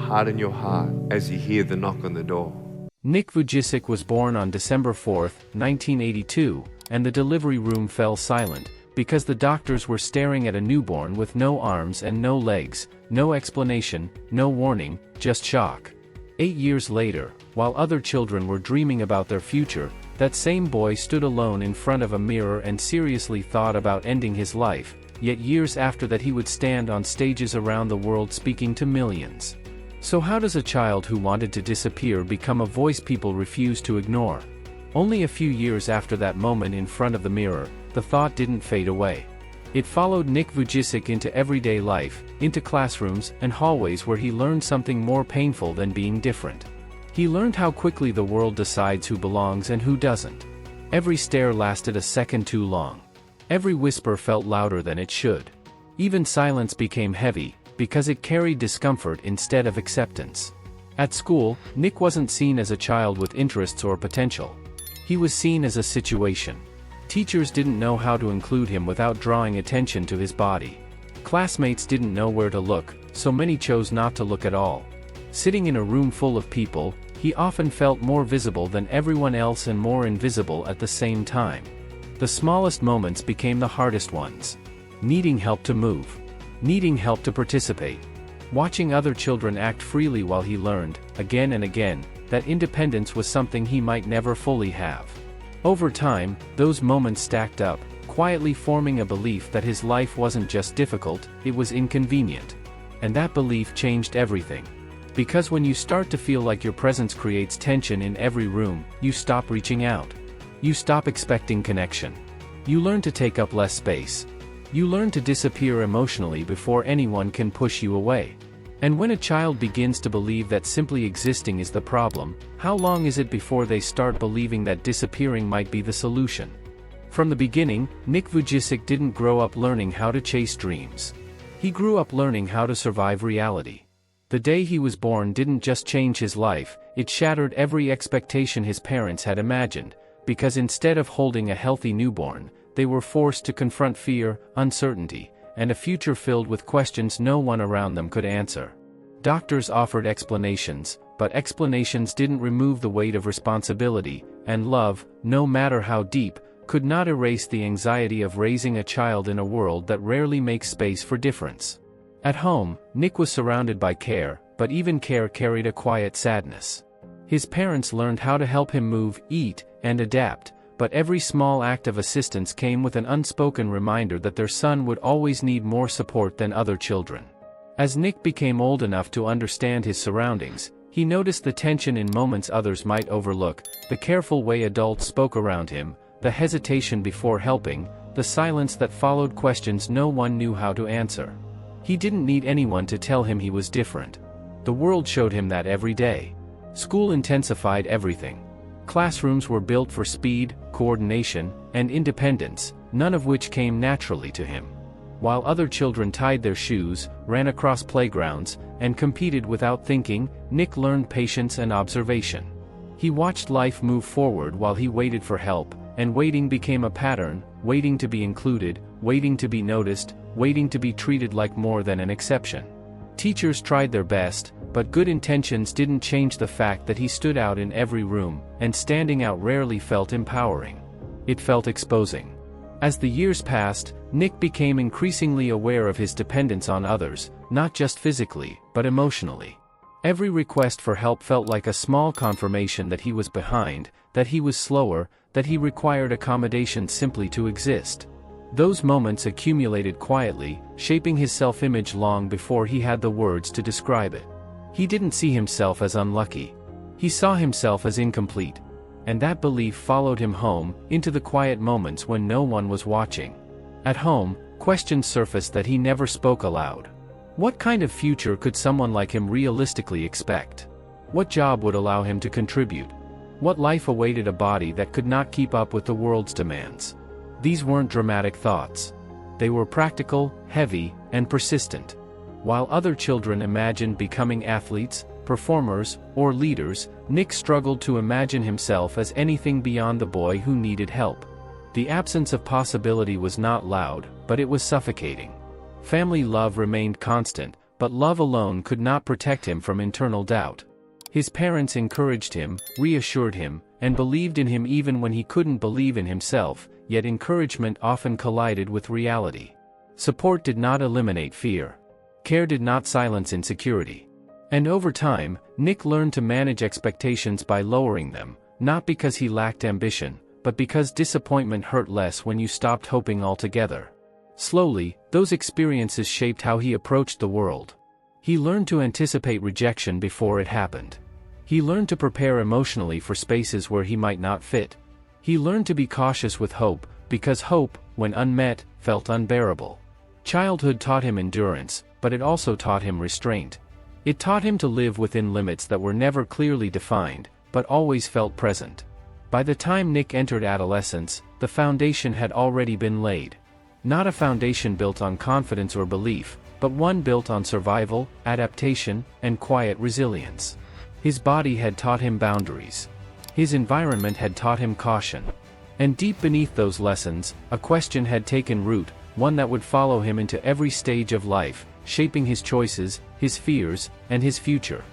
harden your heart as you hear the knock on the door. Nick Vujicic was born on December 4, 1982, and the delivery room fell silent, because the doctors were staring at a newborn with no arms and no legs, no explanation, no warning, just shock. 8 years later, while other children were dreaming about their future, that same boy stood alone in front of a mirror and seriously thought about ending his life, yet years after that he would stand on stages around the world speaking to millions. So how does a child who wanted to disappear become a voice people refuse to ignore? Only a few years after that moment in front of the mirror, the thought didn't fade away. It followed Nick Vujicic into everyday life, into classrooms and hallways where he learned something more painful than being different. He learned how quickly the world decides who belongs and who doesn't. Every stare lasted a second too long. Every whisper felt louder than it should. Even silence became heavy, because it carried discomfort instead of acceptance. At school, Nick wasn't seen as a child with interests or potential. He was seen as a situation. Teachers didn't know how to include him without drawing attention to his body. Classmates didn't know where to look, so many chose not to look at all. Sitting in a room full of people, he often felt more visible than everyone else and more invisible at the same time. The smallest moments became the hardest ones. Needing help to move. Needing help to participate. Watching other children act freely while he learned, again and again, that independence was something he might never fully have. Over time, those moments stacked up, quietly forming a belief that his life wasn't just difficult, it was inconvenient. And that belief changed everything. Because when you start to feel like your presence creates tension in every room, you stop reaching out. You stop expecting connection. You learn to take up less space. You learn to disappear emotionally before anyone can push you away. And when a child begins to believe that simply existing is the problem, how long is it before they start believing that disappearing might be the solution? From the beginning, Nick Vujicic didn't grow up learning how to chase dreams. He grew up learning how to survive reality. The day he was born didn't just change his life, it shattered every expectation his parents had imagined, because instead of holding a healthy newborn, they were forced to confront fear, uncertainty, and a future filled with questions no one around them could answer. Doctors offered explanations, but explanations didn't remove the weight of responsibility, and love, no matter how deep, could not erase the anxiety of raising a child in a world that rarely makes space for difference. At home, Nick was surrounded by care, but even care carried a quiet sadness. His parents learned how to help him move, eat, and adapt, but every small act of assistance came with an unspoken reminder that their son would always need more support than other children. As Nick became old enough to understand his surroundings, he noticed the tension in moments others might overlook, the careful way adults spoke around him, the hesitation before helping, the silence that followed questions no one knew how to answer. He didn't need anyone to tell him he was different. The world showed him that every day. School intensified everything. Classrooms were built for speed, coordination, and independence, none of which came naturally to him. While other children tied their shoes, ran across playgrounds, and competed without thinking, Nick learned patience and observation. He watched life move forward while he waited for help, and waiting became a pattern, waiting to be included, waiting to be noticed, waiting to be treated like more than an exception. Teachers tried their best, but good intentions didn't change the fact that he stood out in every room, and standing out rarely felt empowering. It felt exposing. As the years passed, Nick became increasingly aware of his dependence on others, not just physically, but emotionally. Every request for help felt like a small confirmation that he was behind, that he was slower, that he required accommodation simply to exist. Those moments accumulated quietly, shaping his self-image long before he had the words to describe it. He didn't see himself as unlucky. He saw himself as incomplete. And that belief followed him home, into the quiet moments when no one was watching. At home, questions surfaced that he never spoke aloud. What kind of future could someone like him realistically expect? What job would allow him to contribute? What life awaited a body that could not keep up with the world's demands? These weren't dramatic thoughts. They were practical, heavy, and persistent. While other children imagined becoming athletes, performers, or leaders, Nick struggled to imagine himself as anything beyond the boy who needed help. The absence of possibility was not loud, but it was suffocating. Family love remained constant, but love alone could not protect him from internal doubt. His parents encouraged him, reassured him, and believed in him even when he couldn't believe in himself, yet encouragement often collided with reality. Support did not eliminate fear. Care did not silence insecurity. And over time, Nick learned to manage expectations by lowering them, not because he lacked ambition, but because disappointment hurt less when you stopped hoping altogether. Slowly, those experiences shaped how he approached the world. He learned to anticipate rejection before it happened. He learned to prepare emotionally for spaces where he might not fit. He learned to be cautious with hope, because hope, when unmet, felt unbearable. Childhood taught him endurance, but it also taught him restraint. It taught him to live within limits that were never clearly defined, but always felt present. By the time Nick entered adolescence, the foundation had already been laid. Not a foundation built on confidence or belief, but one built on survival, adaptation, and quiet resilience. His body had taught him boundaries. His environment had taught him caution. And deep beneath those lessons, a question had taken root, one that would follow him into every stage of life, shaping his choices, his fears, and his future.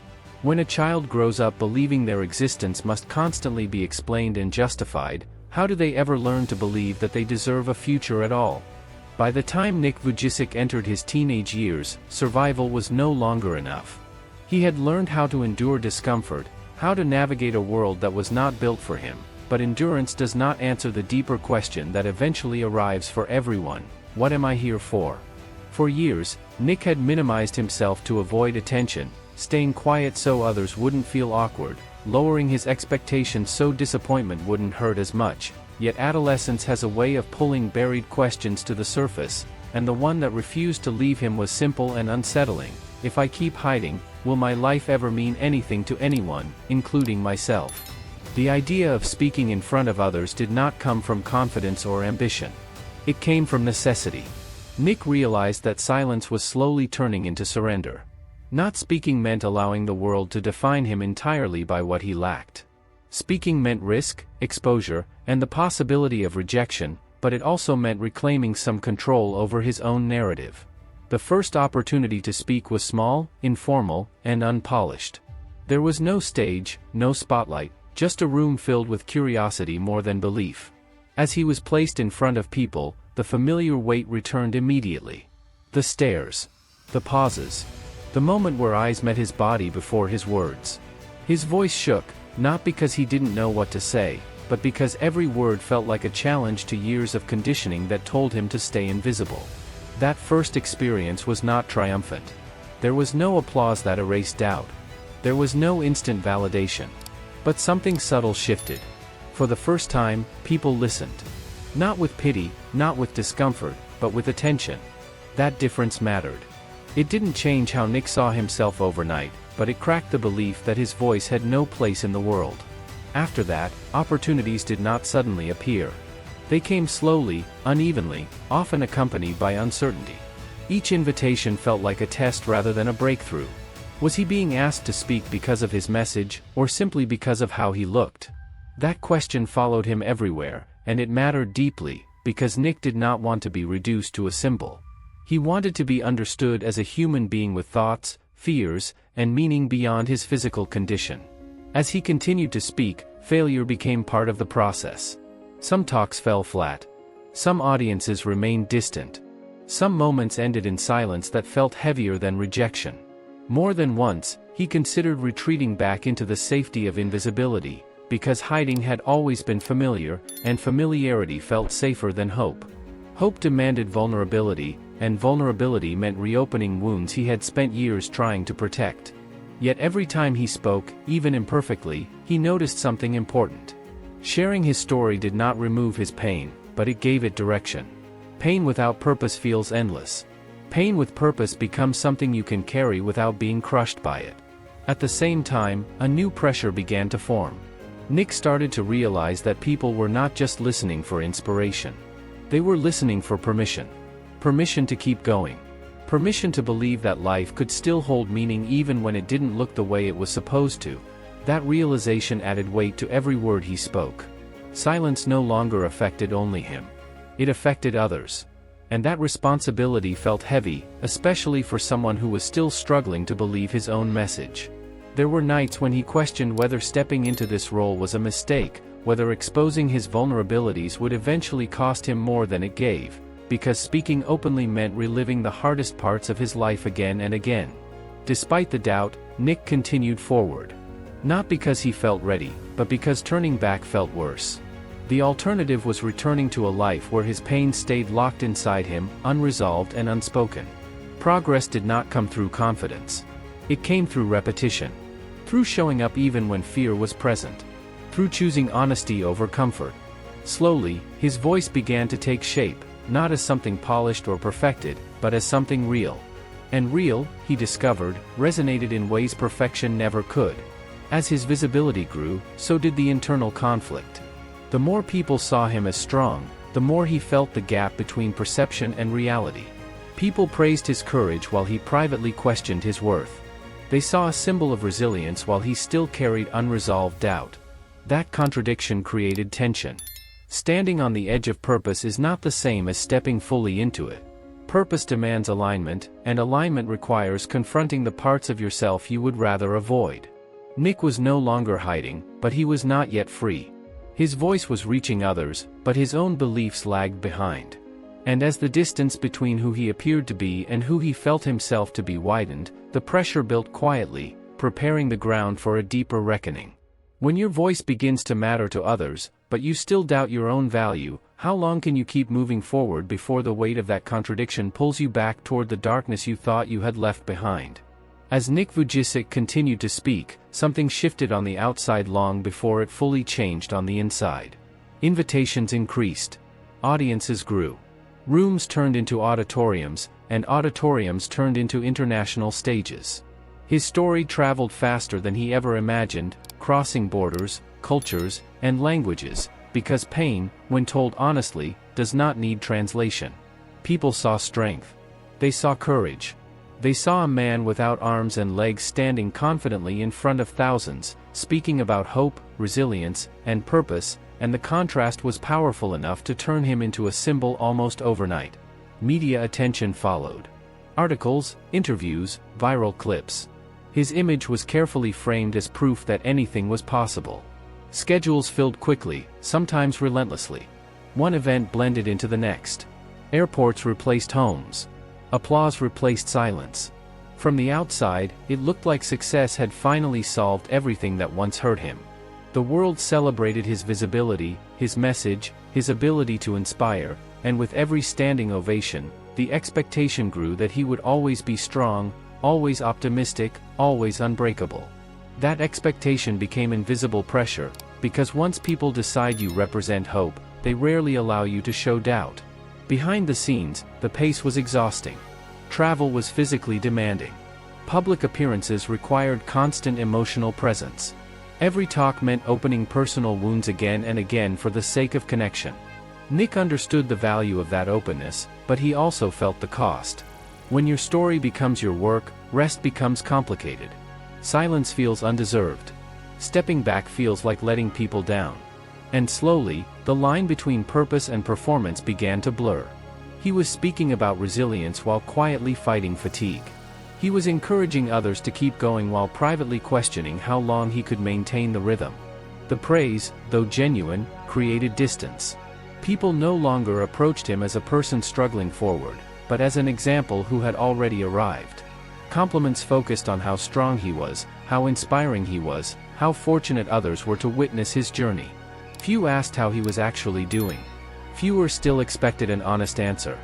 When a child grows up believing their existence must constantly be explained and justified, how do they ever learn to believe that they deserve a future at all? By the time Nick Vujicic entered his teenage years, survival was no longer enough. He had learned how to endure discomfort, how to navigate a world that was not built for him, but endurance does not answer the deeper question that eventually arrives for everyone: what am I here for? For years, Nick had minimized himself to avoid attention, staying quiet so others wouldn't feel awkward, lowering his expectations so disappointment wouldn't hurt as much. Yet adolescence has a way of pulling buried questions to the surface, and the one that refused to leave him was simple and unsettling: if I keep hiding, will my life ever mean anything to anyone, including myself? The idea of speaking in front of others did not come from confidence or ambition. It came from necessity. Nick realized that silence was slowly turning into surrender. Not speaking meant allowing the world to define him entirely by what he lacked. Speaking meant risk, exposure, and the possibility of rejection, but it also meant reclaiming some control over his own narrative. The first opportunity to speak was small, informal, and unpolished. There was no stage, no spotlight, just a room filled with curiosity more than belief. As he was placed in front of people, the familiar weight returned immediately. The stares. The pauses. The moment where eyes met his body before his words. His voice shook, not because he didn't know what to say, but because every word felt like a challenge to years of conditioning that told him to stay invisible. That first experience was not triumphant. There was no applause that erased doubt. There was no instant validation. But something subtle shifted. For the first time, people listened. Not with pity, not with discomfort, but with attention. That difference mattered. It didn't change how Nick saw himself overnight, but it cracked the belief that his voice had no place in the world. After that, opportunities did not suddenly appear. They came slowly, unevenly, often accompanied by uncertainty. Each invitation felt like a test rather than a breakthrough. Was he being asked to speak because of his message, or simply because of how he looked? That question followed him everywhere, and it mattered deeply, because Nick did not want to be reduced to a symbol. He wanted to be understood as a human being with thoughts, fears, and meaning beyond his physical condition. As he continued to speak, failure became part of the process. Some talks fell flat. Some audiences remained distant. Some moments ended in silence that felt heavier than rejection. More than once, he considered retreating back into the safety of invisibility, because hiding had always been familiar, and familiarity felt safer than hope. Hope demanded vulnerability, and vulnerability meant reopening wounds he had spent years trying to protect. Yet every time he spoke, even imperfectly, he noticed something important. Sharing his story did not remove his pain, but it gave it direction. Pain without purpose feels endless. Pain with purpose becomes something you can carry without being crushed by it. At the same time, a new pressure began to form. Nick started to realize that people were not just listening for inspiration. They were listening for permission. Permission to keep going. Permission to believe that life could still hold meaning even when it didn't look the way it was supposed to. That realization added weight to every word he spoke. Silence no longer affected only him. It affected others. And that responsibility felt heavy, especially for someone who was still struggling to believe his own message. There were nights when he questioned whether stepping into this role was a mistake, whether exposing his vulnerabilities would eventually cost him more than it gave, because speaking openly meant reliving the hardest parts of his life again and again. Despite the doubt, Nick continued forward. Not because he felt ready, but because turning back felt worse. The alternative was returning to a life where his pain stayed locked inside him, unresolved and unspoken. Progress did not come through confidence. It came through repetition. Through showing up even when fear was present. Through choosing honesty over comfort. Slowly, his voice began to take shape, not as something polished or perfected, but as something real. And real, he discovered, resonated in ways perfection never could. As his visibility grew, so did the internal conflict. The more people saw him as strong, the more he felt the gap between perception and reality. People praised his courage while he privately questioned his worth. They saw a symbol of resilience while he still carried unresolved doubt. That contradiction created tension. Standing on the edge of purpose is not the same as stepping fully into it. Purpose demands alignment, and alignment requires confronting the parts of yourself you would rather avoid. Nick was no longer hiding, but he was not yet free. His voice was reaching others, but his own beliefs lagged behind. And as the distance between who he appeared to be and who he felt himself to be widened, the pressure built quietly, preparing the ground for a deeper reckoning. When your voice begins to matter to others, but you still doubt your own value, how long can you keep moving forward before the weight of that contradiction pulls you back toward the darkness you thought you had left behind? As Nick Vujicic continued to speak, something shifted on the outside long before it fully changed on the inside. Invitations increased. Audiences grew. Rooms turned into auditoriums, and auditoriums turned into international stages. His story traveled faster than he ever imagined, crossing borders, cultures, and languages, because pain, when told honestly, does not need translation. People saw strength. They saw courage. They saw a man without arms and legs standing confidently in front of thousands, speaking about hope, resilience, and purpose, and the contrast was powerful enough to turn him into a symbol almost overnight. Media attention followed. Articles, interviews, viral clips. His image was carefully framed as proof that anything was possible. Schedules filled quickly, sometimes relentlessly. One event blended into the next. Airports replaced homes. Applause replaced silence. From the outside, it looked like success had finally solved everything that once hurt him. The world celebrated his visibility, his message, his ability to inspire, and with every standing ovation, the expectation grew that he would always be strong, always optimistic, always unbreakable. That expectation became invisible pressure, because once people decide you represent hope, they rarely allow you to show doubt. Behind the scenes, the pace was exhausting. Travel was physically demanding. Public appearances required constant emotional presence. Every talk meant opening personal wounds again and again for the sake of connection. Nick understood the value of that openness, but he also felt the cost. When your story becomes your work, rest becomes complicated. Silence feels undeserved. Stepping back feels like letting people down. And slowly, the line between purpose and performance began to blur. He was speaking about resilience while quietly fighting fatigue. He was encouraging others to keep going while privately questioning how long he could maintain the rhythm. The praise, though genuine, created distance. People no longer approached him as a person struggling forward, but as an example who had already arrived. Compliments focused on how strong he was, how inspiring he was, how fortunate others were to witness his journey. Few asked how he was actually doing. Fewer still expected an honest answer.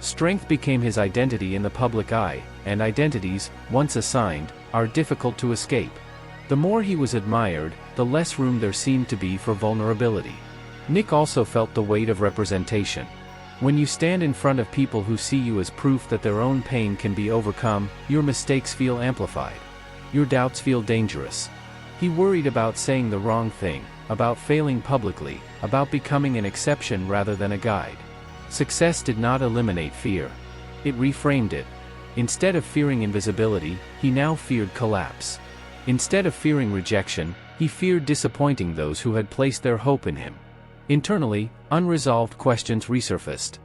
Strength became his identity in the public eye, and identities, once assigned, are difficult to escape. The more he was admired, the less room there seemed to be for vulnerability. Nick also felt the weight of representation. When you stand in front of people who see you as proof that their own pain can be overcome, your mistakes feel amplified. Your doubts feel dangerous. He worried about saying the wrong thing, about failing publicly, about becoming an exception rather than a guide. Success did not eliminate fear. It reframed it. Instead of fearing invisibility, he now feared collapse. Instead of fearing rejection, he feared disappointing those who had placed their hope in him. Internally, unresolved questions resurfaced.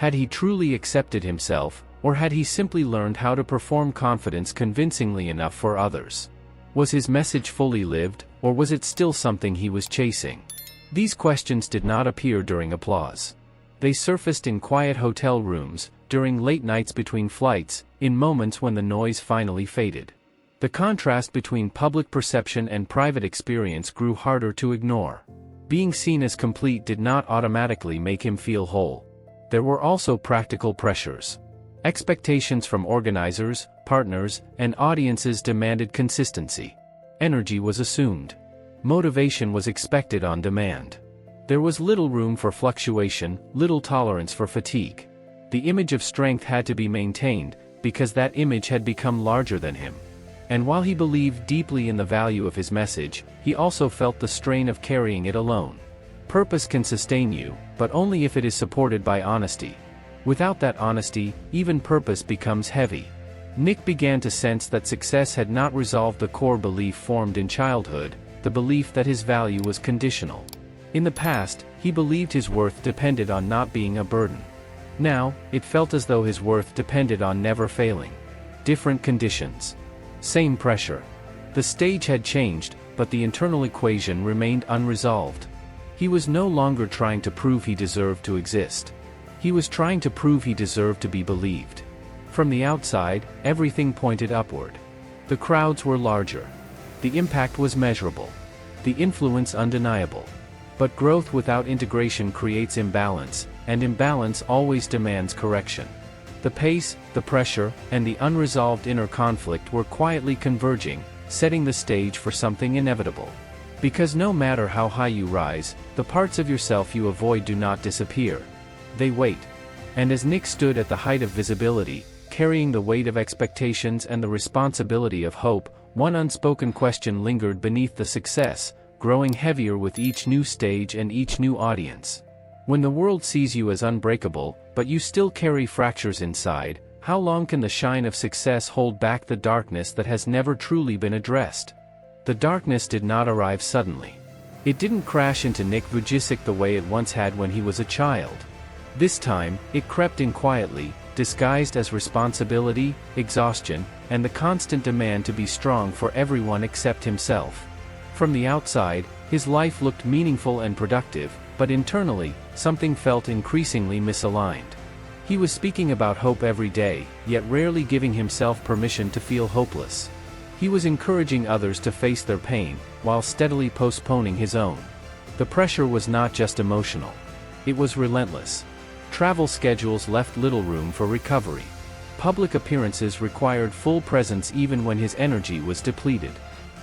Had he truly accepted himself, or had he simply learned how to perform confidence convincingly enough for others? Was his message fully lived, or was it still something he was chasing? These questions did not appear during applause. They surfaced in quiet hotel rooms, during late nights between flights, in moments when the noise finally faded. The contrast between public perception and private experience grew harder to ignore. Being seen as complete did not automatically make him feel whole. There were also practical pressures. Expectations from organizers, partners, and audiences demanded consistency. Energy was assumed. Motivation was expected on demand. There was little room for fluctuation, little tolerance for fatigue. The image of strength had to be maintained, because that image had become larger than him. And while he believed deeply in the value of his message, he also felt the strain of carrying it alone. Purpose can sustain you, but only if it is supported by honesty. Without that honesty, even purpose becomes heavy. Nick began to sense that success had not resolved the core belief formed in childhood, the belief that his value was conditional. In the past, he believed his worth depended on not being a burden. Now, it felt as though his worth depended on never failing. Different conditions. Same pressure. The stage had changed, but the internal equation remained unresolved. He was no longer trying to prove he deserved to exist. He was trying to prove he deserved to be believed. From the outside, everything pointed upward. The crowds were larger. The impact was measurable. The influence undeniable. But growth without integration creates imbalance, and imbalance always demands correction. The pace, the pressure, and the unresolved inner conflict were quietly converging, setting the stage for something inevitable. Because no matter how high you rise, the parts of yourself you avoid do not disappear. They wait. And as Nick stood at the height of visibility, carrying the weight of expectations and the responsibility of hope, one unspoken question lingered beneath the success, growing heavier with each new stage and each new audience. When the world sees you as unbreakable, but you still carry fractures inside, how long can the shine of success hold back the darkness that has never truly been addressed? The darkness did not arrive suddenly. It didn't crash into Nick Vujicic the way it once had when he was a child. This time, it crept in quietly, disguised as responsibility, exhaustion, and the constant demand to be strong for everyone except himself. From the outside, his life looked meaningful and productive, but internally, something felt increasingly misaligned. He was speaking about hope every day, yet rarely giving himself permission to feel hopeless. He was encouraging others to face their pain, while steadily postponing his own. The pressure was not just emotional. It was relentless. Travel schedules left little room for recovery. Public appearances required full presence even when his energy was depleted.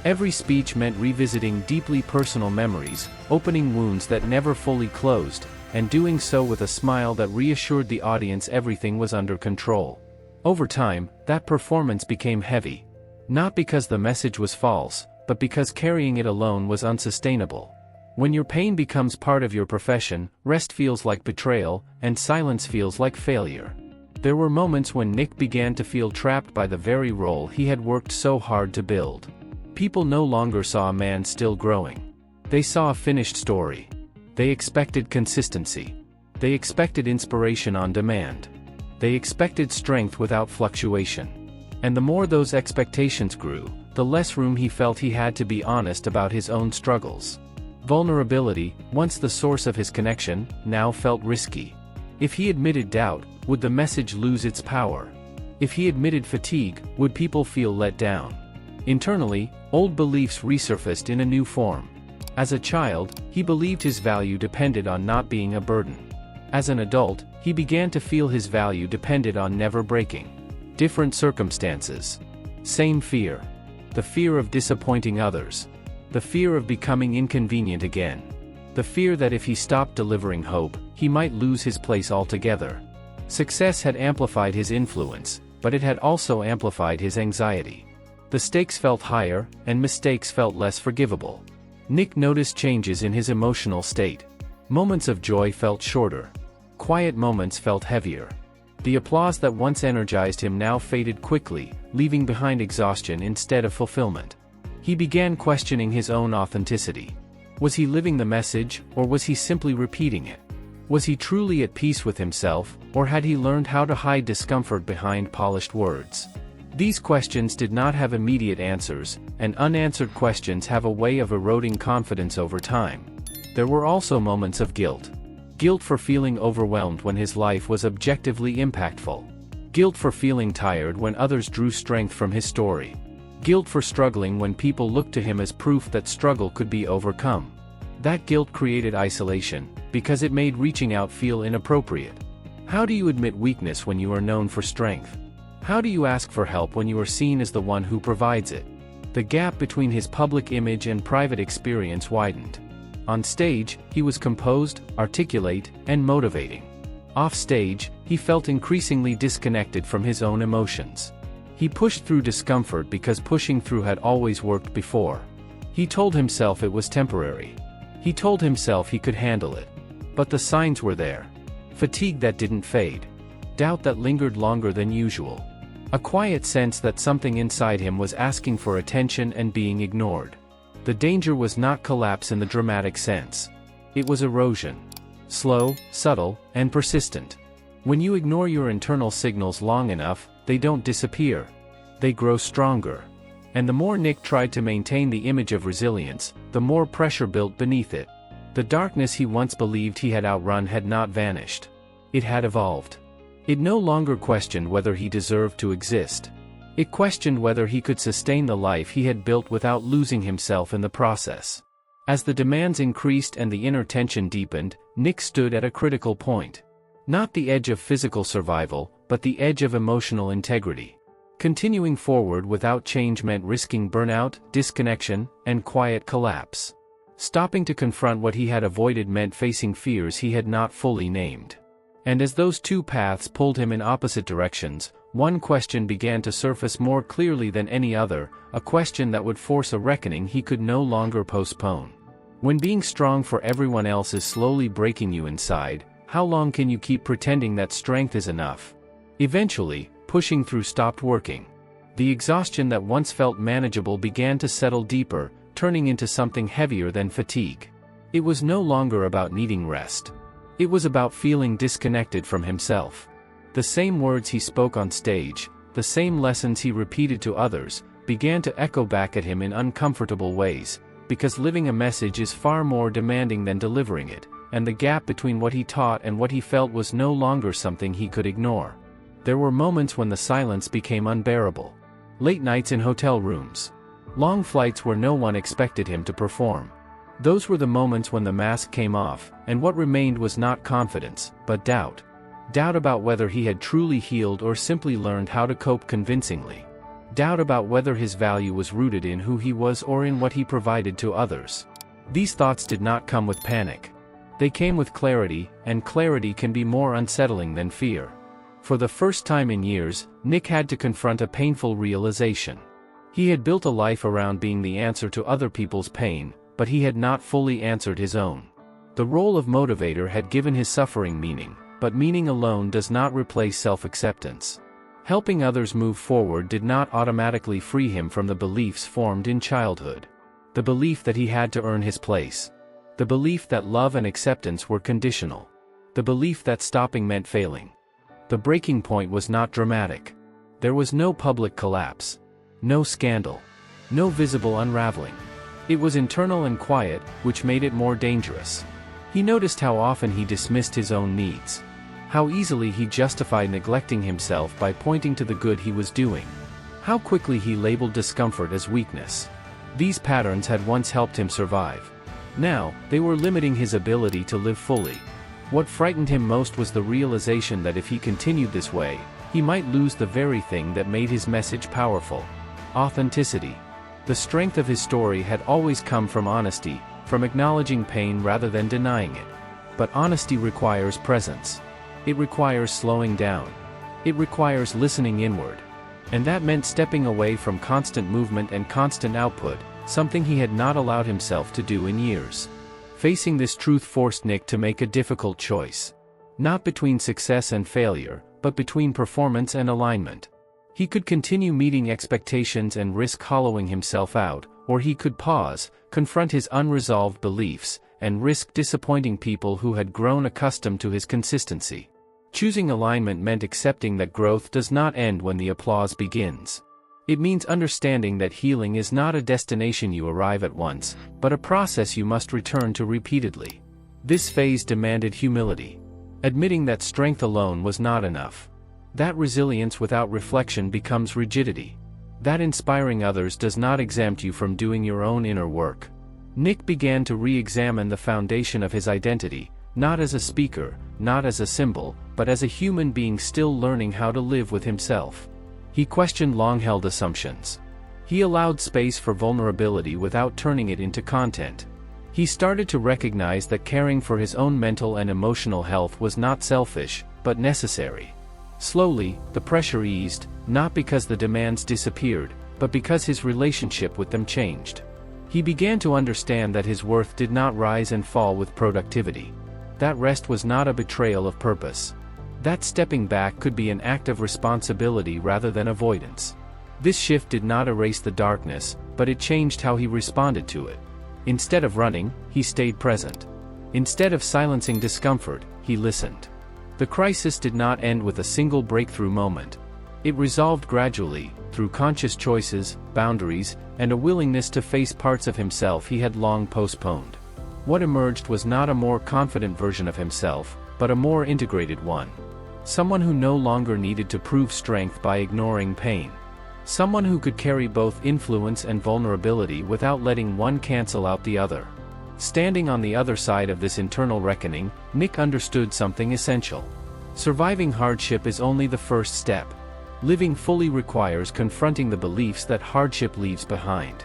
Every speech meant revisiting deeply personal memories, opening wounds that never fully closed, and doing so with a smile that reassured the audience everything was under control. Over time, that performance became heavy. Not because the message was false, but because carrying it alone was unsustainable. When your pain becomes part of your profession, rest feels like betrayal, and silence feels like failure. There were moments when Nick began to feel trapped by the very role he had worked so hard to build. People no longer saw a man still growing. They saw a finished story. They expected consistency. They expected inspiration on demand. They expected strength without fluctuation. And the more those expectations grew, the less room he felt he had to be honest about his own struggles. Vulnerability, once the source of his connection, now felt risky. If he admitted doubt, would the message lose its power? If he admitted fatigue, would people feel let down? Internally, old beliefs resurfaced in a new form. As a child, he believed his value depended on not being a burden. As an adult, he began to feel his value depended on never breaking. Different circumstances. Same fear. The fear of disappointing others. The fear of becoming inconvenient again. The fear that if he stopped delivering hope, he might lose his place altogether. Success had amplified his influence, but it had also amplified his anxiety. The stakes felt higher, and mistakes felt less forgivable. Nick noticed changes in his emotional state. Moments of joy felt shorter. Quiet moments felt heavier. The applause that once energized him now faded quickly, leaving behind exhaustion instead of fulfillment. He began questioning his own authenticity. Was he living the message, or was he simply repeating it? Was he truly at peace with himself, or had he learned how to hide discomfort behind polished words? These questions did not have immediate answers, and unanswered questions have a way of eroding confidence over time. There were also moments of guilt. Guilt for feeling overwhelmed when his life was objectively impactful. Guilt for feeling tired when others drew strength from his story. Guilt for struggling when people looked to him as proof that struggle could be overcome. That guilt created isolation, because it made reaching out feel inappropriate. How do you admit weakness when you are known for strength? How do you ask for help when you are seen as the one who provides it? The gap between his public image and private experience widened. On stage, he was composed, articulate, and motivating. Off stage, he felt increasingly disconnected from his own emotions. He pushed through discomfort because pushing through had always worked before. He told himself it was temporary. He told himself he could handle it. But the signs were there. Fatigue that didn't fade. Doubt that lingered longer than usual. A quiet sense that something inside him was asking for attention and being ignored. The danger was not collapse in the dramatic sense. It was erosion. Slow, subtle, and persistent. When you ignore your internal signals long enough, they don't disappear. They grow stronger. And the more Nick tried to maintain the image of resilience, the more pressure built beneath it. The darkness he once believed he had outrun had not vanished. It had evolved. It no longer questioned whether he deserved to exist. It questioned whether he could sustain the life he had built without losing himself in the process. As the demands increased and the inner tension deepened, Nick stood at a critical point. Not the edge of physical survival, but the edge of emotional integrity. Continuing forward without change meant risking burnout, disconnection, and quiet collapse. Stopping to confront what he had avoided meant facing fears he had not fully named. And as those two paths pulled him in opposite directions, one question began to surface more clearly than any other, a question that would force a reckoning he could no longer postpone. When being strong for everyone else is slowly breaking you inside, how long can you keep pretending that strength is enough? Eventually, pushing through stopped working. The exhaustion that once felt manageable began to settle deeper, turning into something heavier than fatigue. It was no longer about needing rest. It was about feeling disconnected from himself. The same words he spoke on stage, the same lessons he repeated to others, began to echo back at him in uncomfortable ways, because living a message is far more demanding than delivering it, and the gap between what he taught and what he felt was no longer something he could ignore. There were moments when the silence became unbearable. Late nights in hotel rooms. Long flights where no one expected him to perform. Those were the moments when the mask came off, and what remained was not confidence, but doubt. Doubt about whether he had truly healed or simply learned how to cope convincingly. Doubt about whether his value was rooted in who he was or in what he provided to others. These thoughts did not come with panic. They came with clarity, and clarity can be more unsettling than fear. For the first time in years, Nick had to confront a painful realization. He had built a life around being the answer to other people's pain, but he had not fully answered his own. The role of motivator had given his suffering meaning, but meaning alone does not replace self-acceptance. Helping others move forward did not automatically free him from the beliefs formed in childhood. The belief that he had to earn his place. The belief that love and acceptance were conditional. The belief that stopping meant failing. The breaking point was not dramatic. There was no public collapse. No scandal. No visible unraveling. It was internal and quiet, which made it more dangerous. He noticed how often he dismissed his own needs. How easily he justified neglecting himself by pointing to the good he was doing. How quickly he labeled discomfort as weakness. These patterns had once helped him survive. Now, they were limiting his ability to live fully. What frightened him most was the realization that if he continued this way, he might lose the very thing that made his message powerful. Authenticity. The strength of his story had always come from honesty, from acknowledging pain rather than denying it. But honesty requires presence. It requires slowing down. It requires listening inward. And that meant stepping away from constant movement and constant output, something he had not allowed himself to do in years. Facing this truth forced Nick to make a difficult choice. Not between success and failure, but between performance and alignment. He could continue meeting expectations and risk hollowing himself out, or he could pause, confront his unresolved beliefs, and risk disappointing people who had grown accustomed to his consistency. Choosing alignment meant accepting that growth does not end when the applause begins. It means understanding that healing is not a destination you arrive at once, but a process you must return to repeatedly. This phase demanded humility. Admitting that strength alone was not enough. That resilience without reflection becomes rigidity. That inspiring others does not exempt you from doing your own inner work. Nick began to re-examine the foundation of his identity, not as a speaker, not as a symbol, but as a human being still learning how to live with himself. He questioned long-held assumptions. He allowed space for vulnerability without turning it into content. He started to recognize that caring for his own mental and emotional health was not selfish, but necessary. Slowly, the pressure eased, not because the demands disappeared, but because his relationship with them changed. He began to understand that his worth did not rise and fall with productivity. That rest was not a betrayal of purpose. That stepping back could be an act of responsibility rather than avoidance. This shift did not erase the darkness, but it changed how he responded to it. Instead of running, he stayed present. Instead of silencing discomfort, he listened. The crisis did not end with a single breakthrough moment. It resolved gradually, through conscious choices, boundaries, and a willingness to face parts of himself he had long postponed. What emerged was not a more confident version of himself, but a more integrated one. Someone who no longer needed to prove strength by ignoring pain. Someone who could carry both influence and vulnerability without letting one cancel out the other. Standing on the other side of this internal reckoning, Nick understood something essential. Surviving hardship is only the first step. Living fully requires confronting the beliefs that hardship leaves behind.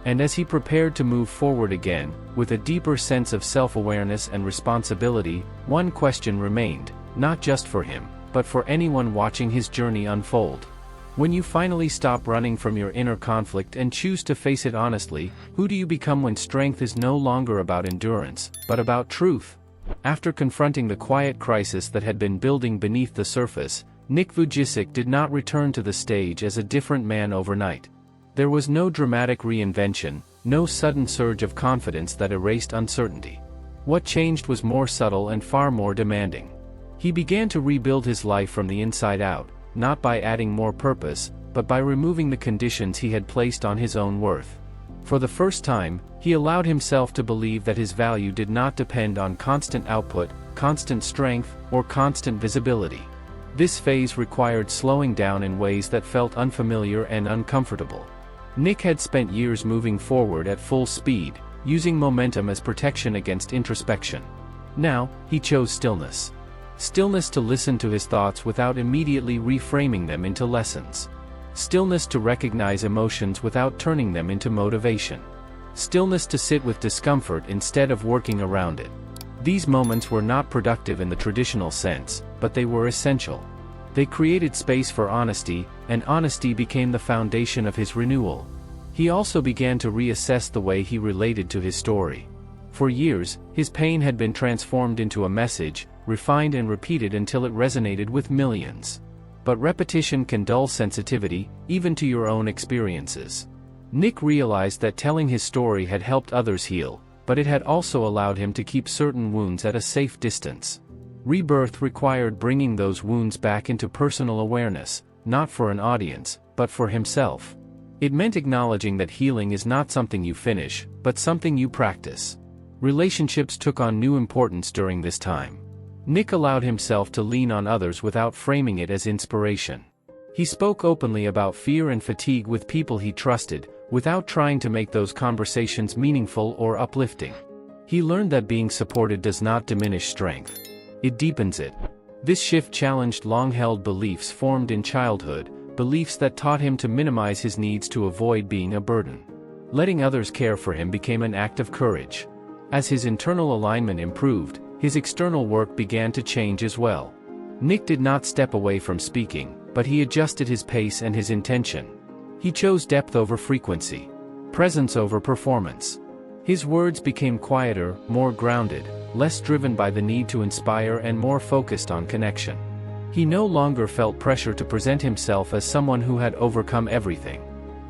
And as he prepared to move forward again, with a deeper sense of self-awareness and responsibility, one question remained, not just for him, but for anyone watching his journey unfold. When you finally stop running from your inner conflict and choose to face it honestly, who do you become when strength is no longer about endurance, but about truth? After confronting the quiet crisis that had been building beneath the surface, Nick Vujicic did not return to the stage as a different man overnight. There was no dramatic reinvention, no sudden surge of confidence that erased uncertainty. What changed was more subtle and far more demanding. He began to rebuild his life from the inside out, not by adding more purpose, but by removing the conditions he had placed on his own worth. For the first time, he allowed himself to believe that his value did not depend on constant output, constant strength, or constant visibility. This phase required slowing down in ways that felt unfamiliar and uncomfortable. Nick had spent years moving forward at full speed, using momentum as protection against introspection. Now, he chose stillness. Stillness to listen to his thoughts without immediately reframing them into lessons. Stillness to recognize emotions without turning them into motivation. Stillness to sit with discomfort instead of working around it. These moments were not productive in the traditional sense, but they were essential. They created space for honesty, and honesty became the foundation of his renewal. He also began to reassess the way he related to his story. For years, his pain had been transformed into a message, refined and repeated until it resonated with millions. But repetition can dull sensitivity, even to your own experiences. Nick realized that telling his story had helped others heal, but it had also allowed him to keep certain wounds at a safe distance. Rebirth required bringing those wounds back into personal awareness, not for an audience, but for himself. It meant acknowledging that healing is not something you finish, but something you practice. Relationships took on new importance during this time. Nick allowed himself to lean on others without framing it as inspiration. He spoke openly about fear and fatigue with people he trusted, without trying to make those conversations meaningful or uplifting. He learned that being supported does not diminish strength. It deepens it. This shift challenged long-held beliefs formed in childhood, beliefs that taught him to minimize his needs to avoid being a burden. Letting others care for him became an act of courage. As his internal alignment improved, his external work began to change as well. Nick did not step away from speaking, but he adjusted his pace and his intention. He chose depth over frequency, presence over performance. His words became quieter, more grounded, less driven by the need to inspire and more focused on connection. He no longer felt pressure to present himself as someone who had overcome everything.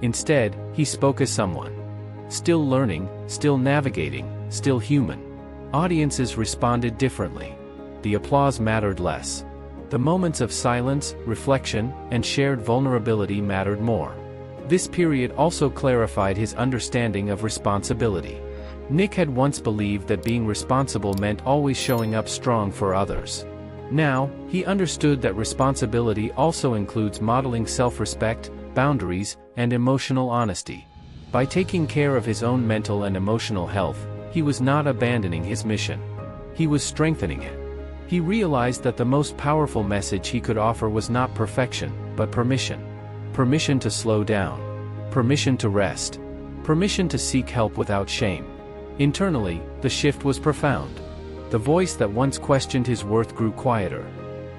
Instead, he spoke as someone still learning, still navigating, still human. Audiences responded differently. The applause mattered less. The moments of silence, reflection, and shared vulnerability mattered more. This period also clarified his understanding of responsibility. Nick had once believed that being responsible meant always showing up strong for others. Now, he understood that responsibility also includes modeling self-respect, boundaries, and emotional honesty. By taking care of his own mental and emotional health, he was not abandoning his mission. He was strengthening it. He realized that the most powerful message he could offer was not perfection, but permission. Permission to slow down. Permission to rest. Permission to seek help without shame. Internally, the shift was profound. The voice that once questioned his worth grew quieter.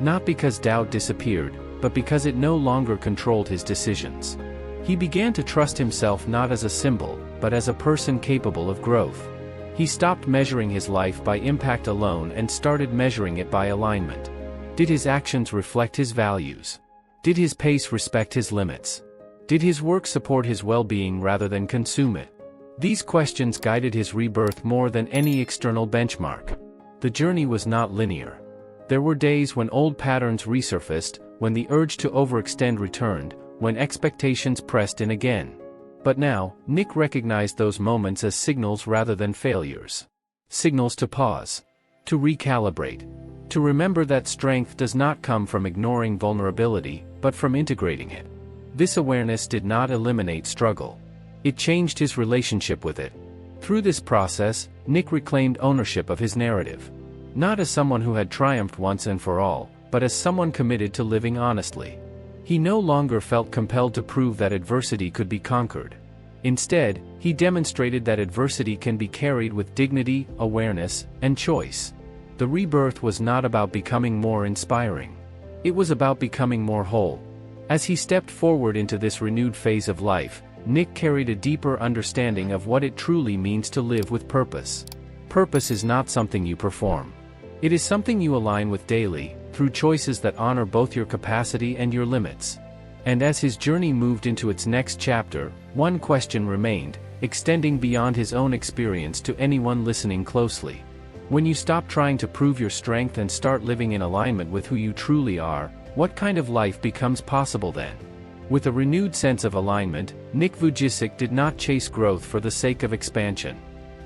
Not because doubt disappeared, but because it no longer controlled his decisions. He began to trust himself not as a symbol, but as a person capable of growth. He stopped measuring his life by impact alone and started measuring it by alignment. Did his actions reflect his values? Did his pace respect his limits? Did his work support his well-being rather than consume it? These questions guided his rebirth more than any external benchmark. The journey was not linear. There were days when old patterns resurfaced, when the urge to overextend returned, when expectations pressed in again. But now, Nick recognized those moments as signals rather than failures. Signals to pause. To recalibrate. To remember that strength does not come from ignoring vulnerability, but from integrating it. This awareness did not eliminate struggle. It changed his relationship with it. Through this process, Nick reclaimed ownership of his narrative. Not as someone who had triumphed once and for all, but as someone committed to living honestly. He no longer felt compelled to prove that adversity could be conquered. Instead, he demonstrated that adversity can be carried with dignity, awareness, and choice. The rebirth was not about becoming more inspiring. It was about becoming more whole. As he stepped forward into this renewed phase of life, Nick carried a deeper understanding of what it truly means to live with purpose. Purpose is not something you perform. It is something you align with daily, through choices that honor both your capacity and your limits. And as his journey moved into its next chapter, one question remained, extending beyond his own experience to anyone listening closely. When you stop trying to prove your strength and start living in alignment with who you truly are, what kind of life becomes possible then? With a renewed sense of alignment, Nick Vujicic did not chase growth for the sake of expansion.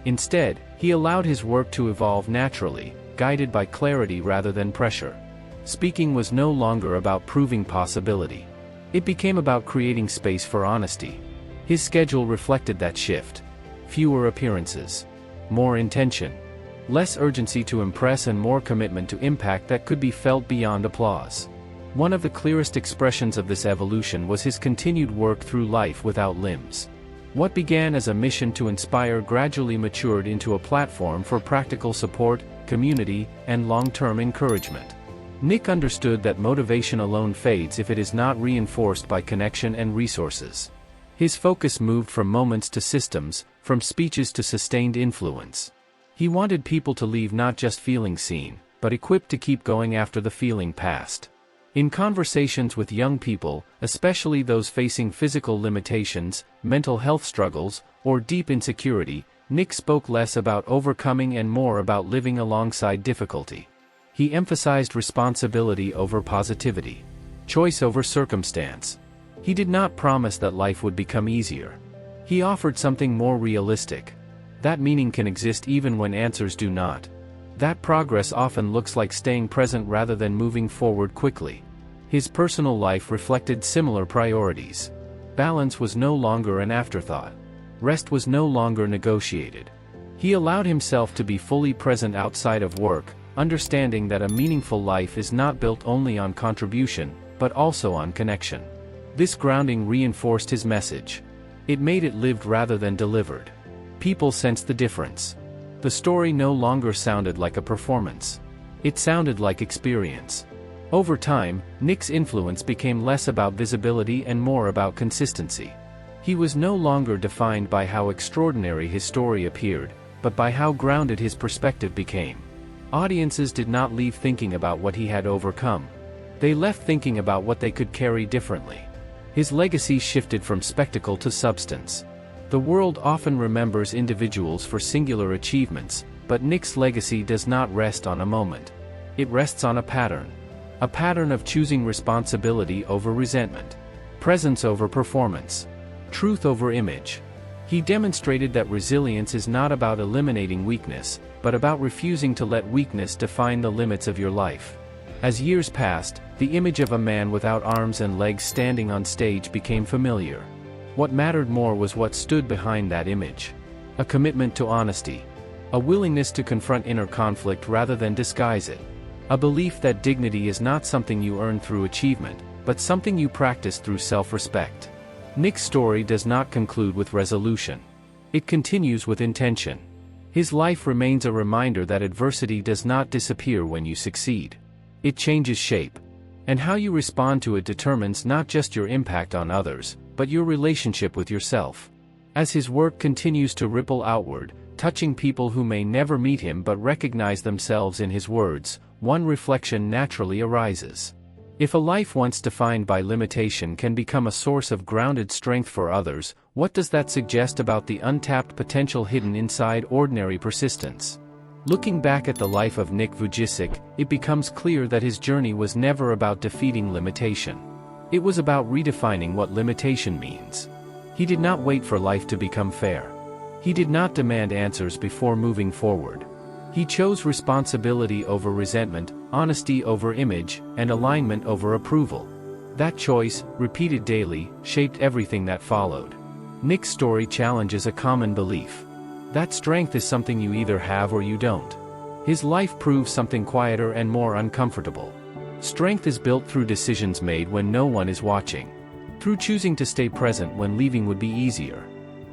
Instead, he allowed his work to evolve naturally, guided by clarity rather than pressure. Speaking was no longer about proving possibility. It became about creating space for honesty. His schedule reflected that shift. Fewer appearances. More intention. Less urgency to impress and more commitment to impact that could be felt beyond applause. One of the clearest expressions of this evolution was his continued work through life without limbs. What began as a mission to inspire gradually matured into a platform for practical support, community, and long-term encouragement. Nick understood that motivation alone fades if it is not reinforced by connection and resources. His focus moved from moments to systems, from speeches to sustained influence. He wanted people to leave not just feeling seen, but equipped to keep going after the feeling passed. In conversations with young people, especially those facing physical limitations, mental health struggles, or deep insecurity, Nick spoke less about overcoming and more about living alongside difficulty. He emphasized responsibility over positivity, choice over circumstance. He did not promise that life would become easier. He offered something more realistic. That meaning can exist even when answers do not. That progress often looks like staying present rather than moving forward quickly. His personal life reflected similar priorities. Balance was no longer an afterthought. Rest was no longer negotiated. He allowed himself to be fully present outside of work, understanding that a meaningful life is not built only on contribution, but also on connection. This grounding reinforced his message. It made it lived rather than delivered. People sensed the difference. The story no longer sounded like a performance. It sounded like experience. Over time, Nick's influence became less about visibility and more about consistency. He was no longer defined by how extraordinary his story appeared, but by how grounded his perspective became. Audiences did not leave thinking about what he had overcome. They left thinking about what they could carry differently. His legacy shifted from spectacle to substance. The world often remembers individuals for singular achievements, but Nick's legacy does not rest on a moment. It rests on a pattern. A pattern of choosing responsibility over resentment, presence over performance, truth over image. He demonstrated that resilience is not about eliminating weakness, but about refusing to let weakness define the limits of your life. As years passed, the image of a man without arms and legs standing on stage became familiar. What mattered more was what stood behind that image. A commitment to honesty. A willingness to confront inner conflict rather than disguise it. A belief that dignity is not something you earn through achievement, but something you practice through self-respect. Nick's story does not conclude with resolution. It continues with intention. His life remains a reminder that adversity does not disappear when you succeed. It changes shape. And how you respond to it determines not just your impact on others, but your relationship with yourself. As his work continues to ripple outward, touching people who may never meet him but recognize themselves in his words, one reflection naturally arises. If a life once defined by limitation can become a source of grounded strength for others, what does that suggest about the untapped potential hidden inside ordinary persistence? Looking back at the life of Nick Vujicic, it becomes clear that his journey was never about defeating limitation. It was about redefining what limitation means. He did not wait for life to become fair. He did not demand answers before moving forward. He chose responsibility over resentment, honesty over image, and alignment over approval. That choice, repeated daily, shaped everything that followed. Nick's story challenges a common belief. That strength is something you either have or you don't. His life proves something quieter and more uncomfortable. Strength is built through decisions made when no one is watching. Through choosing to stay present when leaving would be easier.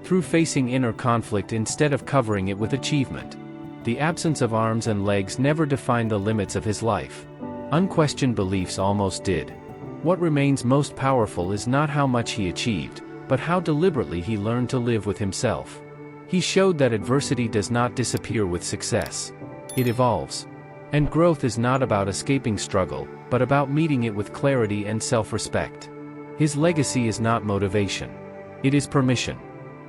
Through facing inner conflict instead of covering it with achievement. The absence of arms and legs never defined the limits of his life. Unquestioned beliefs almost did. What remains most powerful is not how much he achieved, but how deliberately he learned to live with himself. He showed that adversity does not disappear with success. It evolves. And growth is not about escaping struggle, but about meeting it with clarity and self-respect. His legacy is not motivation. It is permission.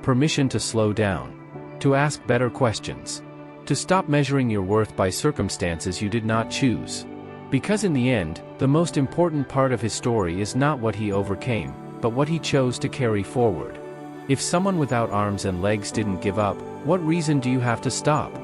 Permission to slow down. To ask better questions. To stop measuring your worth by circumstances you did not choose. Because in the end, the most important part of his story is not what he overcame, but what he chose to carry forward. If someone without arms and legs didn't give up, what reason do you have to stop?